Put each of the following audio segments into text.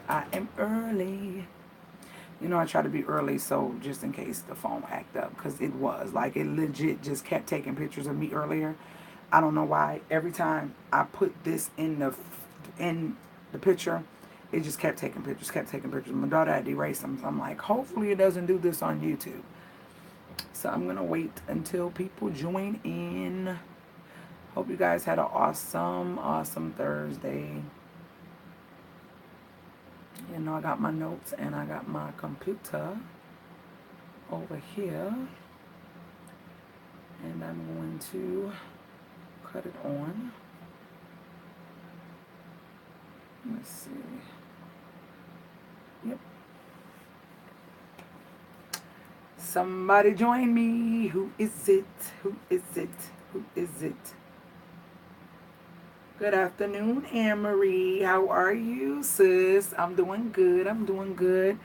I am early. You know, I try to be early, so just in case the phone act up, because it was like it legit just kept taking pictures of me earlier. I don't know why. Every time I put this in the picture, it just kept taking pictures. My daughter had to erase them. So I'm like, hopefully it doesn't do this on YouTube. So I'm gonna wait until people join in. Hope you guys had an awesome Thursday. You know, I got my notes and I got my computer over here, and I'm going to cut it on. Let's see. Yep. Somebody join me. Who is it? Who is it? Who is it? Good afternoon, Anne-Marie. How are you, sis? I'm doing good. I'm doing good.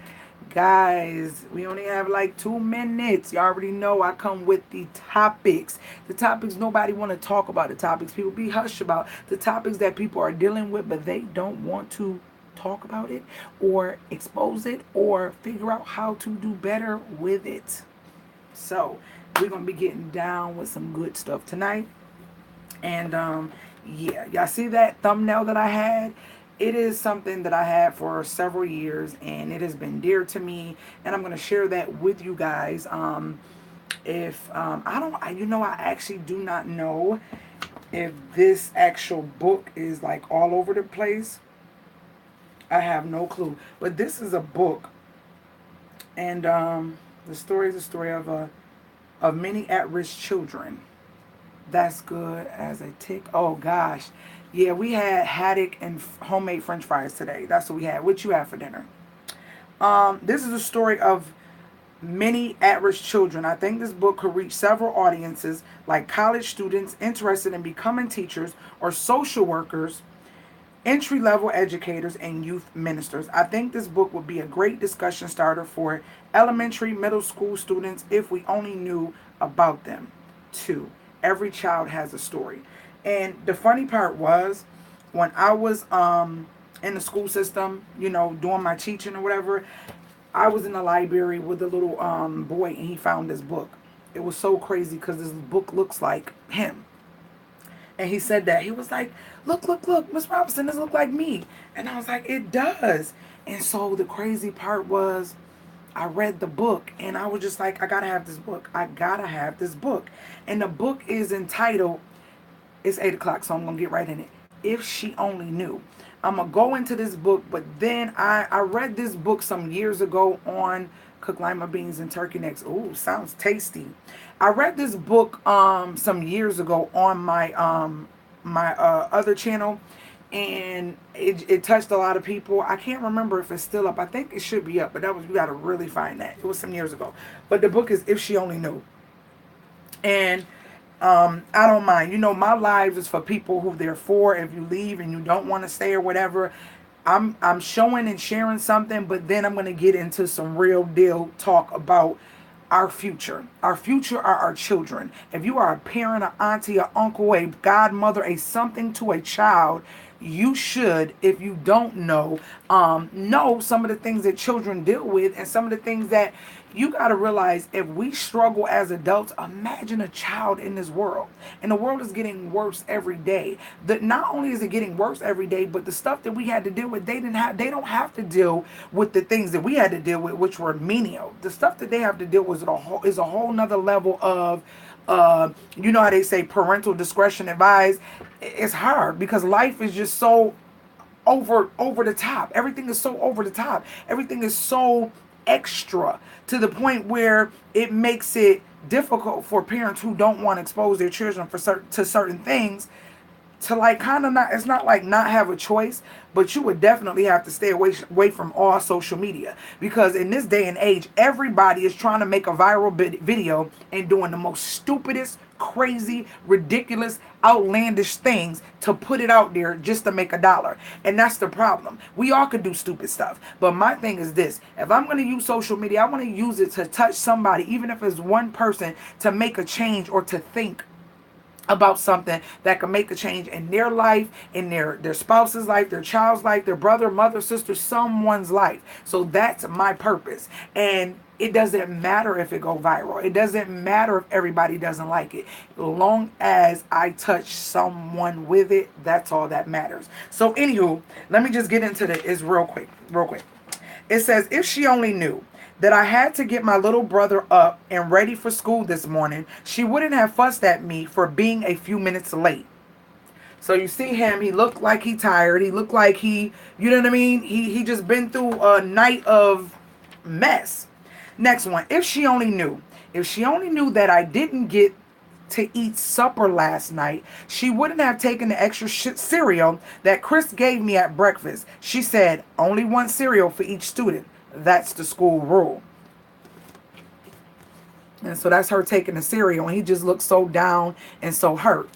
Guys, we only have like 2 minutes. You already know I come with the topics. The topics nobody want to talk about. The topics people be hushed about. The topics that people are dealing with, but they don't want to talk about it or expose it or figure out how to do better with it. So we're going to be getting down with some good stuff tonight. And yeah, y'all see that thumbnail that I had? It is something that I had for several years, and it has been dear to me, and I'm going to share that with you guys. If I don't, I actually do not know if this actual book is like all over the place. I have no clue, but this is a book, and the story is a story of many at-risk children. That's good as a tick. Oh gosh. Yeah, we had haddock and homemade french fries today. That's what we had. What you had for dinner? This is a story of many at-risk children. I think this book could reach several audiences, like college students interested in becoming teachers or social workers, entry-level educators, and youth ministers. I think this book would be a great discussion starter for elementary, middle school students if we only knew about them too. Every child has a story. And the funny part was when I was in the school system, doing my teaching or whatever, I was in the library with a little boy, and he found this book. It was so crazy because this book looks like him. And he said that. He was like, look, Miss Robinson, this look like me. And I was like, it does. And so the crazy part was I read the book and I was just like, I gotta have this book. I gotta have this book. And the book is entitled, it's 8 o'clock, so I'm gonna get right in it. If She Only Knew. I'm gonna go into this book, but then I read this book some years ago on Cook Lima Beans and Turkey Necks. Ooh, sounds tasty. I read this book some years ago on my other channel, and it touched a lot of people. I can't remember if it's still up. I think it should be up, but you gotta really find that. It was some years ago. But the book is If She Only Knew. And I don't mind. My lives is for people who they're for. If you leave and you don't want to stay or whatever, I'm showing and sharing something, but then I'm gonna get into some real deal talk about our future. Our future are our children. If you are a parent, an auntie, an uncle, a godmother, a something to a child, you should, if you don't know some of the things that children deal with and some of the things that you got to realize. If we struggle as adults, imagine a child in this world. And the world is getting worse every day. That not only is it getting worse every day, but the stuff that we had to deal with, they don't have to deal with the things that we had to deal with, which were menial. The stuff that they have to deal with is a whole nother level of you know how they say parental discretion advised. It's hard because life is just so over the top. Everything is so over the top. Everything is so extra to the point where it makes it difficult for parents who don't want to expose their children to certain things to like kind of not, it's not like not have a choice, but you would definitely have to stay away from all social media, because in this day and age everybody is trying to make a viral video and doing the most stupidest, crazy, ridiculous, outlandish things to put it out there just to make $1. And that's the problem. We all could do stupid stuff, but my thing is this: if I'm going to use social media, I want to use it to touch somebody, even if it's one person, to make a change or to think about something that can make a change in their life, in their spouse's life, their child's life, their brother, mother, sister, someone's life. So that's my purpose. And it doesn't matter if it go viral. It doesn't matter if everybody doesn't like it. As long as I touch someone with it, that's all that matters. So anywho, let me just get into this real quick. Real quick. It says, if she only knew that I had to get my little brother up and ready for school this morning, she wouldn't have fussed at me for being a few minutes late. So you see him, he looked like he tired. He looked like you know what I mean? He just been through a night of mess. Next one, if she only knew. If she only knew that I didn't get to eat supper last night, she wouldn't have taken the extra cereal that Chris gave me at breakfast. She said, only one cereal for each student. That's the school rule. And so that's her taking the cereal, and he just looks so down and so hurt.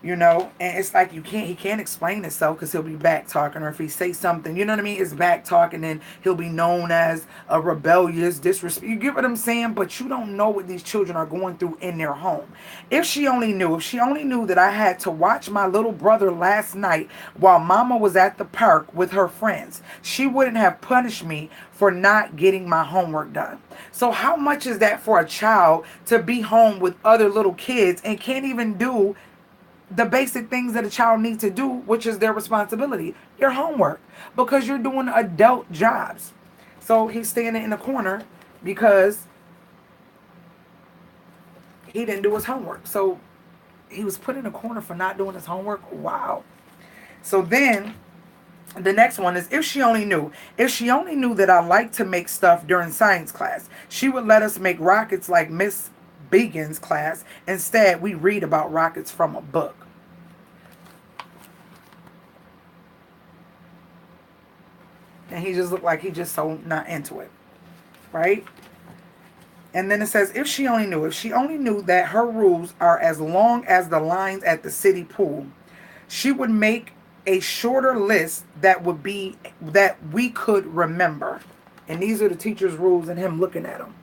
You know, and it's like he can't explain himself because he'll be back talking, or if he say something, you know what I mean, it's back talking, and he'll be known as a rebellious, disrespect. You get what I'm saying? But you don't know what these children are going through in their home. If she only knew that I had to watch my little brother last night while mama was at the park with her friends, she wouldn't have punished me for not getting my homework done. So how much is that for a child to be home with other little kids and can't even do the basic things that a child needs to do, which is their responsibility, your homework, because you're doing adult jobs. So he's standing in the corner because he didn't do his homework. So he was put in a corner for not doing his homework. Wow. So then the next one is, if she only knew. If she only knew that I like to make stuff during science class, she would let us make rockets like Miss Began's class. Instead, we read about rockets from a book. And he just looked like he just so not into it. Right? And then it says, if she only knew that her rules are as long as the lines at the city pool, she would make a shorter list that we could remember. And these are the teacher's rules and him looking at them.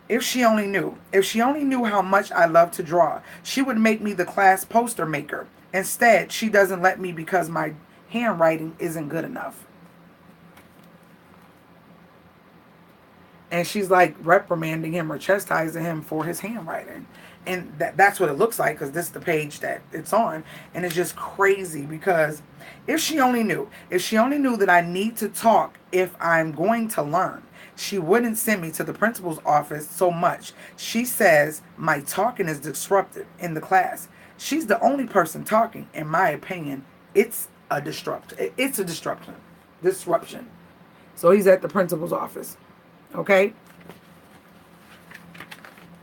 If she only knew how much I love to draw, she would make me the class poster maker. Instead, she doesn't let me because my handwriting isn't good enough. And she's like reprimanding him or chastising him for his handwriting. And that's what it looks like, because this is the page that it's on. And it's just crazy, because if she only knew that I need to talk if I'm going to learn, she wouldn't send me to the principal's office so much. She says my talking is disruptive in the class. She's the only person talking. In my opinion, it's a disruption. Disruption. So he's at the principal's office. Okay?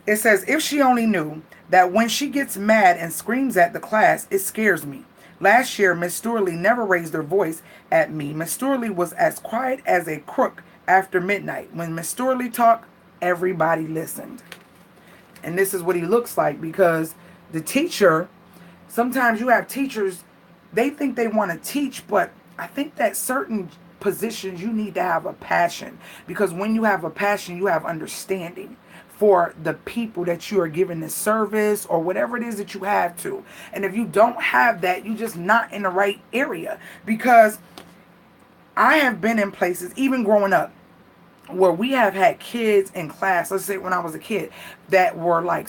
It says, if she only knew that when she gets mad and screams at the class, it scares me. Last year, Miss Sturley never raised her voice at me. Miss Sturley was as quiet as a crook after midnight. When Miss Sturley talked, everybody listened. And this is what he looks like, because the teacher, sometimes you have teachers, they think they want to teach, but I think that certain positions you need to have a passion, because when you have a passion, you have understanding for the people that you are giving the service or whatever it is that you have to. And if you don't have that, you're just not in the right area. Because I have been in places, even growing up, where we have had kids in class, let's say when I was a kid, that were like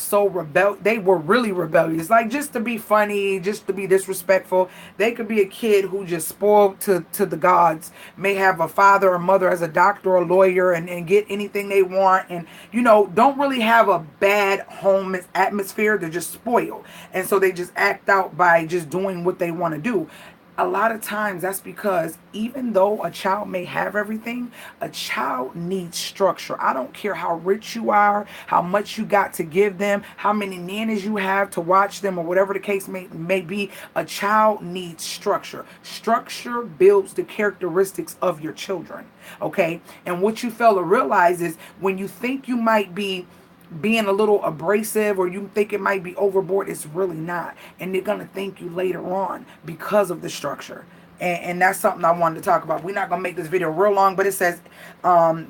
they were really rebellious, like just to be funny, just to be disrespectful. They could be a kid who just spoiled to the gods, may have a father or mother as a doctor or lawyer, and get anything they want, and don't really have a bad home atmosphere. They're just spoiled, and so they just act out by just doing what they want to do. A lot of times that's because even though a child may have everything, a child needs structure. I don't care how rich you are, how much you got to give them, how many nannies you have to watch them, or whatever the case may be. A child needs structure. Structure builds the characteristics of your children. Okay? And what you fail to realize is, when you think you might be being a little abrasive, or you think it might be overboard, it's really not. And they're going to thank you later on because of the structure. And that's something I wanted to talk about. We're not going to make this video real long, but it says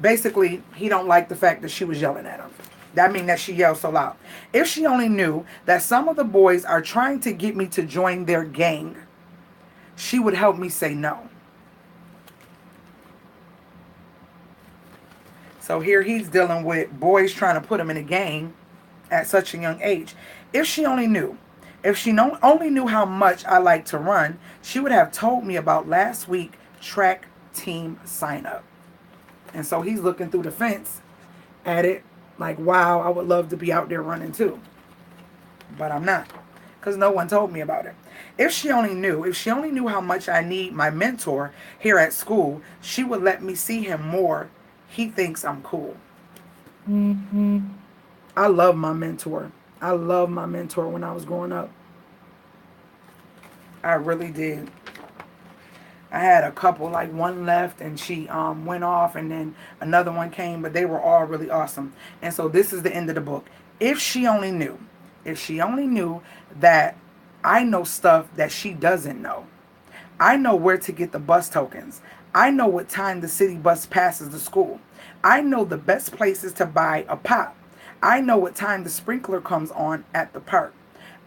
basically he don't like the fact that she was yelling at him. That means that she yells so loud. If she only knew that some of the boys are trying to get me to join their gang, she would help me say no. So here he's dealing with boys trying to put him in a gang at such a young age. If she only knew, if she only knew how much I like to run, she would have told me about last week track team sign up. And so he's looking through the fence at it like, wow, I would love to be out there running too. But I'm not, because no one told me about it. If she only knew, if she only knew how much I need my mentor here at school, she would let me see him more. He thinks I'm cool. I love my mentor. I love my mentor when I was growing up. I really did. I had a couple, like one left and she went off, and then another one came, but they were all really awesome. And so this is the end of the book. If she only knew, if she only knew that I know stuff that she doesn't know. I know where to get the bus tokens. I know what time the city bus passes the school. I know the best places to buy a pop. I know what time the sprinkler comes on at the park.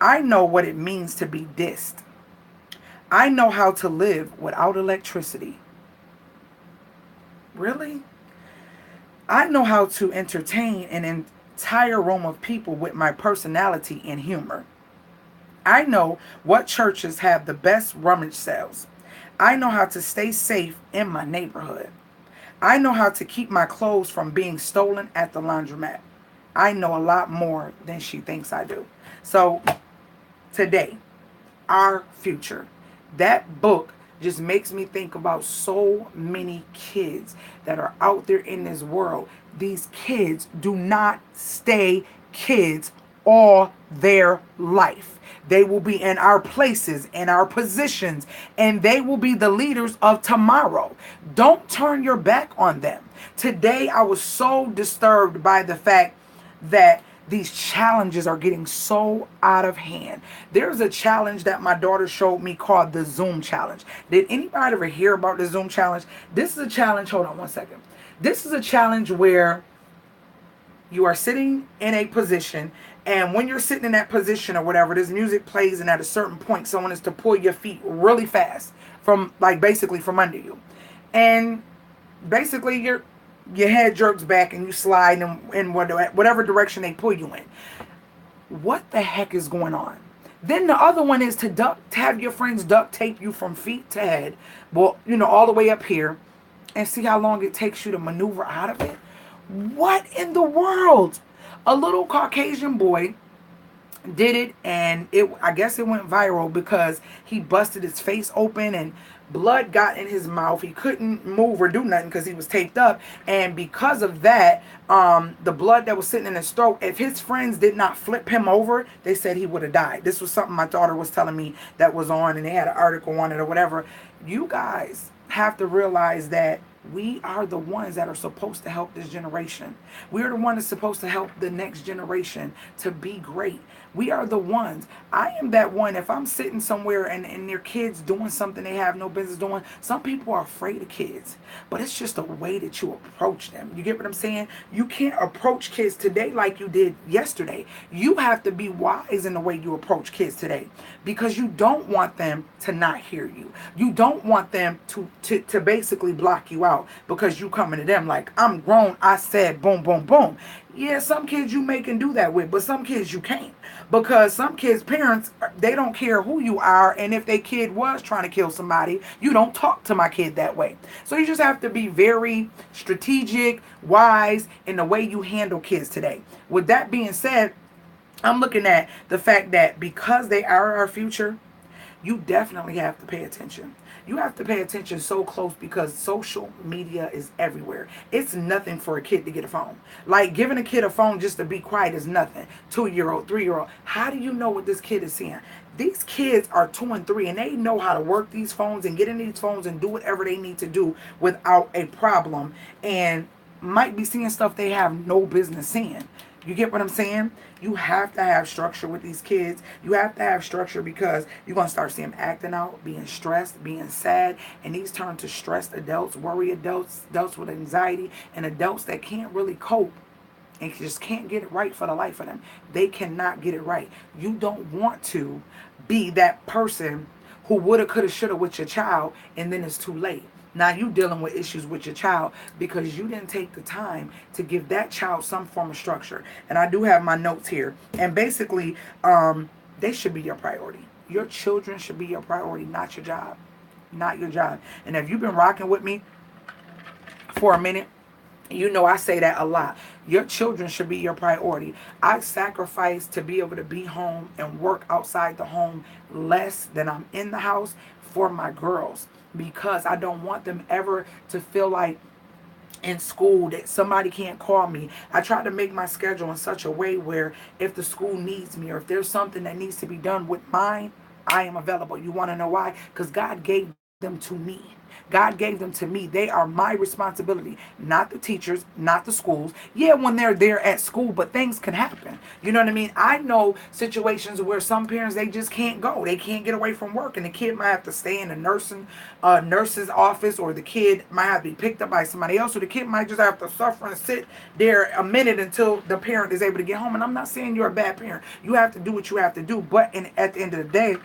I know what it means to be dissed. I know how to live without electricity. Really? I know how to entertain an entire room of people with my personality and humor. I know what churches have the best rummage sales. I know how to stay safe in my neighborhood. I know how to keep my clothes from being stolen at the laundromat. I know a lot more than she thinks I do. So today, our future. That book just makes me think about so many kids that are out there in this world. These kids do not stay kids all their life. They will be in our places, in our positions, and they will be the leaders of tomorrow. Don't turn your back on them. Today, I was so disturbed by the fact that these challenges are getting so out of hand. There's a challenge that my daughter showed me called the Zoom challenge. Did anybody ever hear about the Zoom challenge? This is a challenge. Hold on one second. This is a challenge where you are sitting in a position, and when you're sitting in that position or whatever, this music plays, and at a certain point, someone is to pull your feet really fast from, like, basically from under you. And basically your head jerks back and you slide in whatever direction they pull you in. What the heck is going on? Then the other one is to have your friends duct tape you from feet to head, well, all the way up here, and see how long it takes you to maneuver out of it. What in the world? A little Caucasian boy did it, and I guess it went viral because he busted his face open and blood got in his mouth. He couldn't move or do nothing because he was taped up, and because of that, the blood that was sitting in his throat, if his friends did not flip him over, they said he would have died. This was something my daughter was telling me that was on, and they had an article on it or whatever. You guys have to realize that we are the ones that are supposed to help this generation. We are the ones that's supposed to help the next generation to be great. We are the ones. I am that one. If I'm sitting somewhere and their kids doing something they have no business doing, some people are afraid of kids. But it's just a way that you approach them. You get what I'm saying? You can't approach kids today like you did yesterday. You have to be wise in the way you approach kids today, because you don't want them to not hear you. You don't want them to basically block you out because you coming to them like, I'm grown, I said boom, boom, boom. Yeah, some kids you may can do that with, but some kids you can't. Because some kids' parents, they don't care who you are, and if their kid was trying to kill somebody, you don't talk to my kid that way. So you just have to be very strategic, wise in the way you handle kids today. With that being said, I'm looking at the fact that because they are our future, you definitely have to pay attention. You have to pay attention so close because social media is everywhere. It's nothing for a kid to get a phone. Like giving a kid a phone just to be quiet is nothing. 2-year-old, 3-year-old. How do you know what this kid is seeing? These kids are 2 and 3 and they know how to work these phones and get in these phones and do whatever they need to do without a problem, and might be seeing stuff they have no business seeing. You get what I'm saying? You have to have structure with these kids. You have to have structure because you're going to start seeing them acting out, being stressed, being sad. And these turn to stressed adults, worry adults, adults with anxiety, and adults that can't really cope and just can't get it right for the life of them. They cannot get it right. You don't want to be that person who woulda, coulda, shoulda with your child, and then it's too late. Now you dealing with issues with your child because you didn't take the time to give that child some form of structure. And I do have my notes here. And basically, they should be your priority. Your children should be your priority, not your job. Not your job. And if you've been rocking with me for a minute, you know I say that a lot. Your children should be your priority. I sacrifice to be able to be home and work outside the home less than I'm in the house for my girls, because I don't want them ever to feel like in school that somebody can't call me. I try to make my schedule in such a way where if the school needs me or if there's something that needs to be done with mine, I am available. You want to know why? Because God gave them to me. God gave them to me. They are my responsibility, not the teachers, not the schools. Yeah, when they're there at school, but things can happen. You know what I mean? I know situations where some parents, they just can't go. They can't get away from work, and the kid might have to stay in the nurse's office, or the kid might have to be picked up by somebody else, or the kid might just have to suffer and sit there a minute until the parent is able to get home. And I'm not saying you're a bad parent. You have to do what you have to do, but at the end of the day,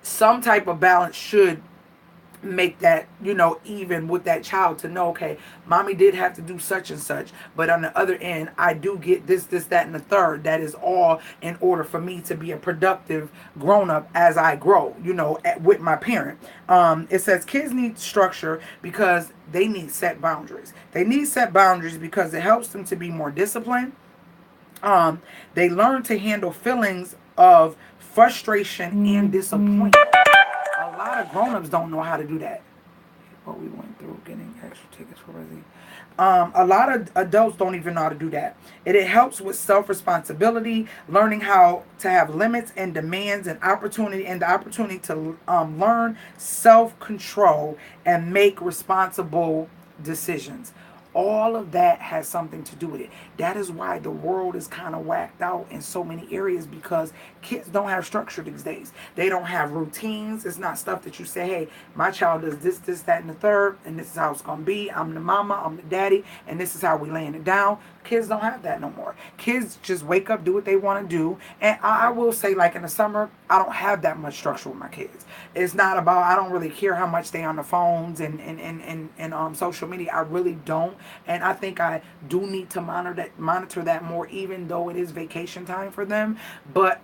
some type of balance should make that, even with that child, to know, okay, mommy did have to do such and such, but on the other end, I do get this, that, and the third. That is all in order for me to be a productive grown-up as I grow, with my parent. It says kids need structure because they need set boundaries. They need set boundaries because it helps them to be more disciplined. They learn to handle feelings of frustration and disappointment. A lot of grown-ups don't know how to do that. What we went through, getting extra tickets for Rizzy. A lot of adults don't even know how to do that. It helps with self-responsibility, learning how to have limits and demands, and the opportunity to learn self-control and make responsible decisions. All of that has something to do with it. That is why the world is kind of whacked out in so many areas, because kids don't have structure these days. They don't have routines. It's not stuff that you say, hey, my child does this, that, and the third, and this is how it's going to be. I'm the mama, I'm the daddy, and this is how we laying it down. Kids don't have that no more. Kids just wake up, do what they want to do. And I will say, like in the summer, I don't have that much structure with my kids. It's not about, I don't really care how much they on the phones and social media. I really don't. And I think I do need to monitor that more, even though it is vacation time for them. But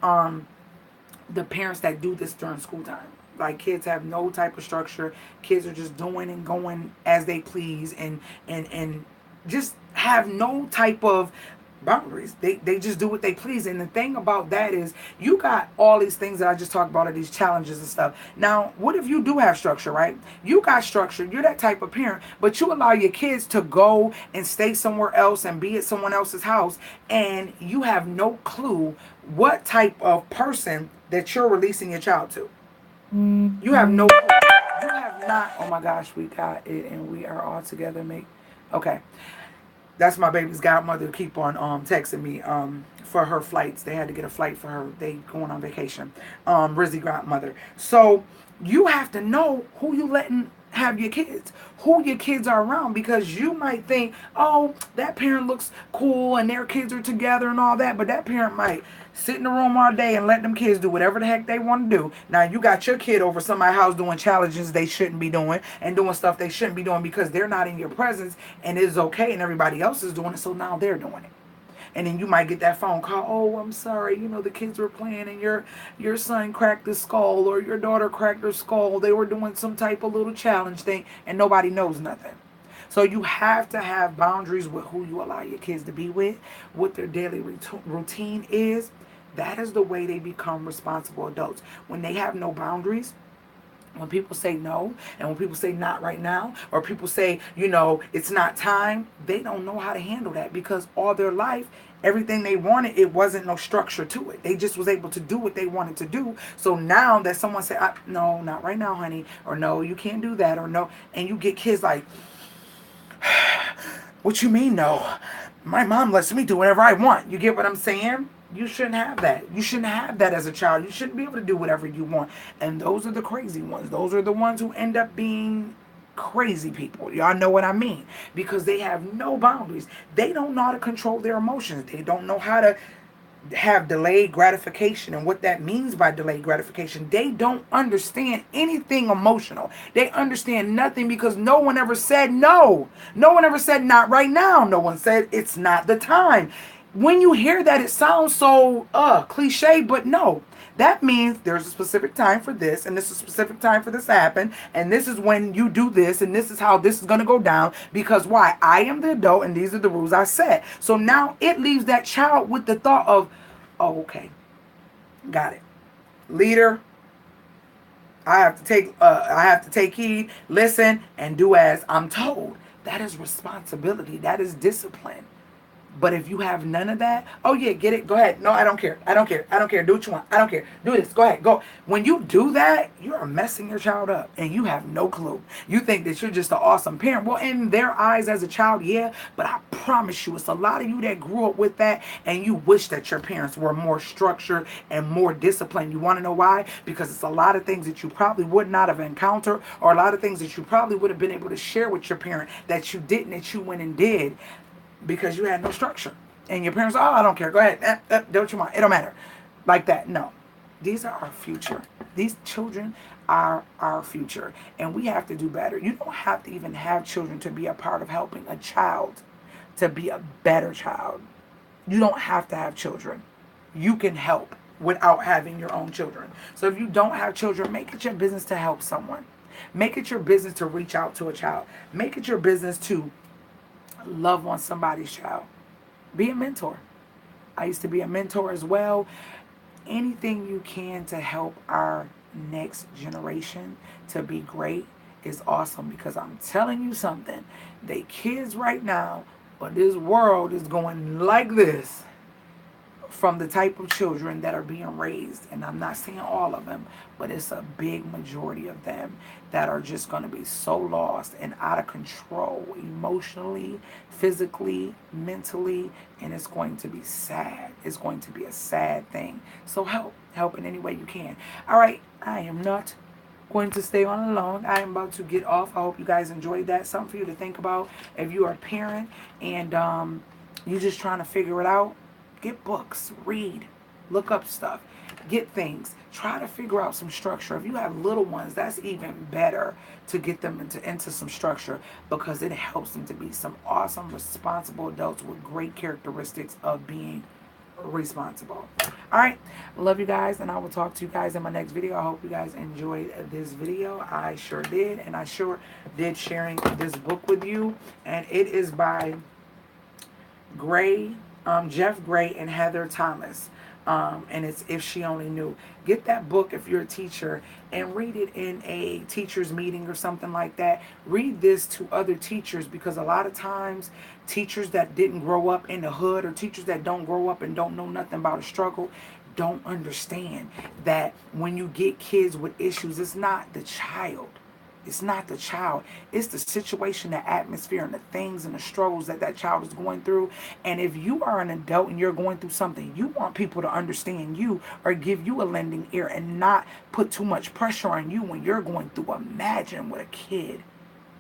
the parents that do this during school time, like, kids have no type of structure. Kids are just doing and going as they please, and just have no type of boundaries. They just do what they please. And the thing about that is, you got all these things that I just talked about, are these challenges and stuff. Now, what if you do have structure, right? You got structure. You're that type of parent, but you allow your kids to go and stay somewhere else and be at someone else's house, and you have no clue what type of person that you're releasing your child to. You have no clue. You have not. Oh my gosh, we got it, and we are all together, mate. Okay. That's my baby's godmother keep on texting me for her flights. They had to get a flight for her. They going on vacation. Rizzy godmother. So you have to know who you letting have your kids, who your kids are around, because you might think, oh, that parent looks cool and their kids are together and all that, but that parent might sit in the room all day and let them kids do whatever the heck they want to do. Now you got your kid over somebody's house doing challenges they shouldn't be doing and doing stuff they shouldn't be doing because they're not in your presence, and it's okay, and everybody else is doing it, so now they're doing it. And then you might get that phone call, oh, I'm sorry, the kids were playing and your son cracked his skull, or your daughter cracked her skull. They were doing some type of little challenge thing, and nobody knows nothing. So you have to have boundaries with who you allow your kids to be with, what their daily routine is. That is the way they become responsible adults. When they have no boundaries, when people say no, and when people say not right now, or people say, it's not time, they don't know how to handle that, because all their life, everything they wanted, it wasn't no structure to it. They just was able to do what they wanted to do. So now that someone said, no, not right now, honey, or no, you can't do that, or no, and you get kids like, what you mean no? My mom lets me do whatever I want. You get what I'm saying? You shouldn't have that. You shouldn't have that as a child. You shouldn't be able to do whatever you want. And those are the crazy ones. Those are the ones who end up being crazy people. Y'all know what I mean. Because they have no boundaries. They don't know how to control their emotions. They don't know how to have delayed gratification and what that means by delayed gratification. They don't understand anything emotional. They understand nothing because no one ever said no. No one ever said not right now. No one said it's not the time. When you hear that, it sounds so cliche, but no. That means there's a specific time for this, and this is a specific time for this to happen, and this is when you do this, and this is how this is going to go down. Because why? I am the adult, and these are the rules I set. So now it leaves that child with the thought of, oh, okay, got it. Leader, I have to take heed, listen, and do as I'm told. That is responsibility. That is discipline. But if you have none of that, oh yeah, get it, go ahead. No, I don't care. I don't care. I don't care. Do what you want. I don't care. Do this. Go ahead. Go. When you do that, you are messing your child up and you have no clue. You think that you're just an awesome parent. Well, in their eyes as a child, yeah, but I promise you, it's a lot of you that grew up with that and you wish that your parents were more structured and more disciplined. You want to know why? Because it's a lot of things that you probably would not have encountered, or a lot of things that you probably would have been able to share with your parent that you didn't, that you went and did, because you had no structure. And your parents, oh, I don't care. Go ahead. Do what you want. It don't matter. Like that. No. These are our future. These children are our future. And we have to do better. You don't have to even have children to be a part of helping a child to be a better child. You don't have to have children. You can help without having your own children. So if you don't have children, make it your business to help someone. Make it your business to reach out to a child. Make it your business to love on somebody's child. Be a mentor. I used to be a mentor as well. Anything you can to help our next generation to be great is awesome, because I'm telling you something. They kids right now, but this world is going like this from the type of children that are being raised. And I'm not saying all of them, but it's a big majority of them that are just going to be so lost and out of control emotionally, physically, mentally, and it's going to be sad. It's going to be a sad thing. So help in any way you can. All right, I am not going to stay on long. I am about to get off. I hope you guys enjoyed that. Something for you to think about if you are a parent and you're just trying to figure it out. Get books, read, look up stuff, get things, try to figure out some structure. If you have little ones, that's even better to get them into some structure, because it helps them to be some awesome, responsible adults with great characteristics of being responsible. All right, love you guys, and I will talk to you guys in my next video. I hope you guys enjoyed this video. I sure did, and I sure did sharing this book with you, and it is by Jeff Gray and Heather Thomas, and it's If She Only Knew. Get that book if you're a teacher and read it in a teacher's meeting or something like that. Read this to other teachers, because a lot of times teachers that didn't grow up in the hood, or teachers that don't grow up and don't know nothing about a struggle, don't understand that when you get kids with issues, it's not the child. It's not the child. It's the situation, the atmosphere, and the things and the struggles that that child is going through. And if you are an adult and you're going through something, you want people to understand you or give you a lending ear and not put too much pressure on you when you're going through. Imagine what a kid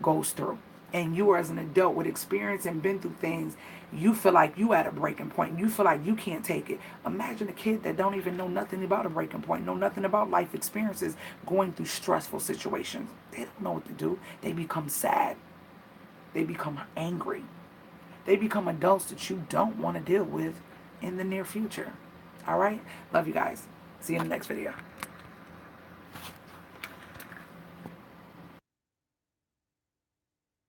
goes through. And you, as an adult with experience and been through things, you feel like you at a breaking point. You feel like you can't take it. Imagine a kid that don't even know nothing about a breaking point, know nothing about life experiences, going through stressful situations. They don't know what to do. They become sad. They become angry. They become adults that you don't want to deal with in the near future. All right? Love you guys. See you in the next video.